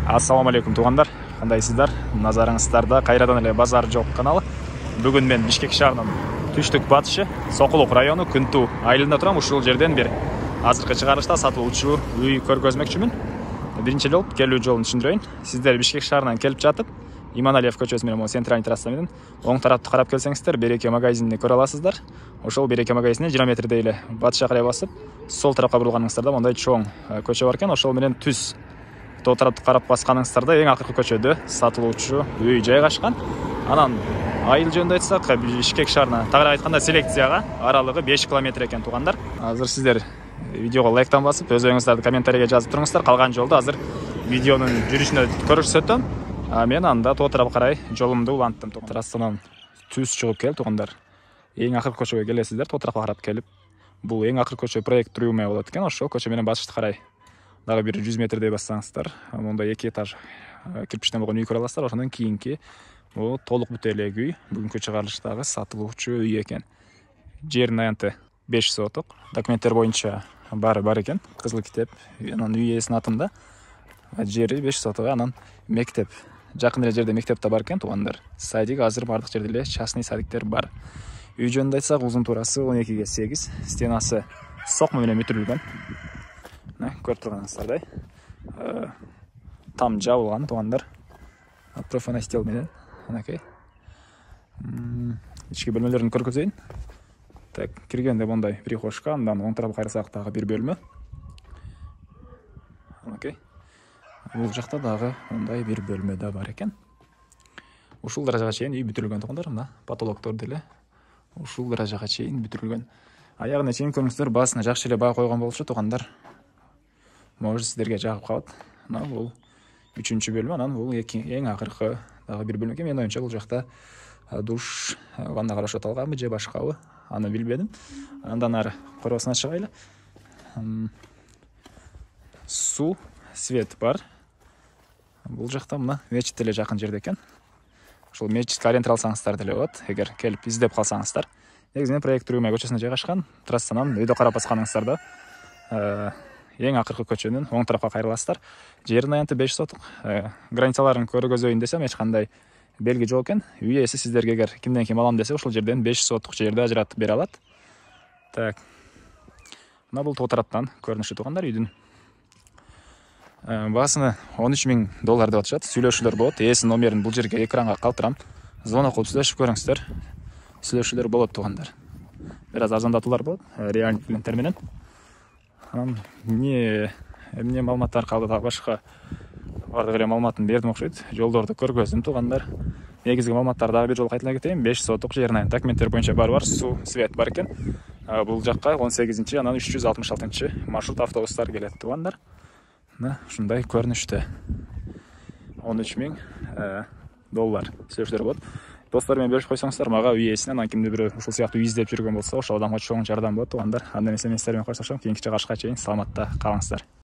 Ассаламу алейкум туугандар, кандайсыздар? Назарыңыздарда кайрадан эле Базар Жок каналы. Бүгүн мен Бишкек шаарынын түштүк батышы Сокулук району Күнтүү айылында турам. Ушул жерден бир азыркы чыгарылышта сатылуучу үй көргөзмөкчүмүн. Биринчи жолу келүү жолун түшүндүрөйүн. Сиздер Бишкек шаарынан келип жатып, Иманалиев көчөсү менен центральный трасса менен оң тарапты карап келсеңиздер, Береке магазинини көрө аласыздар. Ошол Береке магазининен 20 метрдей эле батышка карай басып, сол тарапка бурганыңыздарда мондай чоң көчө бар экен. Ошол менен түз тоо тарапты карап басканыңыздарда эң акыркы көчөдө сатылуучу үй жайгашкан. Анан айыл жөнүндө айтсак, Бишкек шаарына, тагыраак айтканда селекцияга аралыгы 5 километр экен туугандар. Азыр сиздер видеого лайктан басып, өз оюңуздарды комментарийге жазып туруңуздар. Калган жолду азыр видеонун жүрүшүнө көрсөтөм. Мен анда тоо тарапка карай жолумду уланттым. Трассанан түз чыгып кел туугандар. Эң акыркы көчөгө келесиздер, тоо тарапка карап келип. Бул эң акыркы көчө проект Трюме болот экен. Ошол көчө менен башышты карай дагы бир 100 метрдей бассаңыздар, мондай 2 этаж кирпичтен болгон үй көрө аласыздар. Ошондон кийинки бул толук бүтө элек үй, бүгүнкү чыгарылыштагы сатылуучу үй экен. Жердин аянты 5 соток, документтер боюнча бар экен, кызыл китеп, анан үй ээсинин атында. Жери 5 соток, анан мектеп. Жакын эле жерде мектеп да бар экен туугандар. Садик азыр бардык жерде эле частный садиктер бар. Үй жөнүндө айтсак, узун туурасы 12ге 8, стенасы сокма менен бүтүрүлгөн. Көрүп турганыңыздардай. Там жабылган туугандар. Профонастил менен. Анакей. Ички бөлмөлөрүн көргөзөйүн. Так, киргенде мондай прихожка, андан оң тарапка карасак дагы бир бөлмө. Анакей. Бул жакта дагы мондай бир бөлмө да бар экен. Ушул даражага чейин үй бүтүрүлгөн туугандар, мына потолоктор деле ушул даражага чейин бүтүрүлгөн. Аягына чейин көрүңүздөр, баасына жакшы эле баа койгон болчу туугандар. Может сиздерге жагып калат. Мына бул 3-чү бөлмө, анан бул эң акыркы дагы бир бөлмө экен. Менин оюмча бул жакта душ, ванна карашып аталганбы же башкабы, аны билбедим. Андан ары коросуна чыгайлы. Суу, свет бар. Бул жакта мына мечит деле жакын жерде экен. Ошол мечитке ориентир алсаңыздар деле болот, эгер келип издеп калсаңыздар. Негизинен проект Трюме көчөсүнө жайгашкан. Трассанан өйдө карап басканыңыздарда эң акыркы көчөнүн оң тарапка кайрыласыздар. Жердин аянты 5 соток. Границаларын көргөзөйүн десем эч кандай белги жок экен. Үй ээси сиздерге эгер кимден ким алам десе, ошол жерден 5 соток жерди ажыратып бере алат. Так. Мына бул тоо тараптан көрүнүшү туугандар үйдүн. Баасыны $13,000 деп атышат. Сүйлөшүүлөр болот. Ээсинин номерин бул жерге экранга калтырам. Звонок кылып сүйлөшүп көрүңүздөр. Сүйлөшүүлөр болот туугандар. Бир аз арзандатуулар болот, реальный клиенттер менен. Эмне маалыматтар калды, дагы башка бардык эле маалыматын бердим окшойт. Жолдорду көргөздүм туугандар. Негизги маалыматтар дагы бир жолу кайталай кетейин. 5 соток жерин документтер боюнча бар, суу, свет бар экен. Бул жакка 18-чи, анан 366-чы маршрут автобустар келет туугандар. Мына ушундай көрүнүштө. $13,000 сүйлөшүүлөр болот. Достор менен бөлүшүп койсоңуздар, мага үй ээсинен, анан кимди бирөө ушул сыяктуу үй издеп жүргөн болсо, ошол адамга чоң жардам болот туугандар. Анда эмесе мен сиздер менен коштошом. Кийинки чыгарышка чейин саламатта калыңыздар.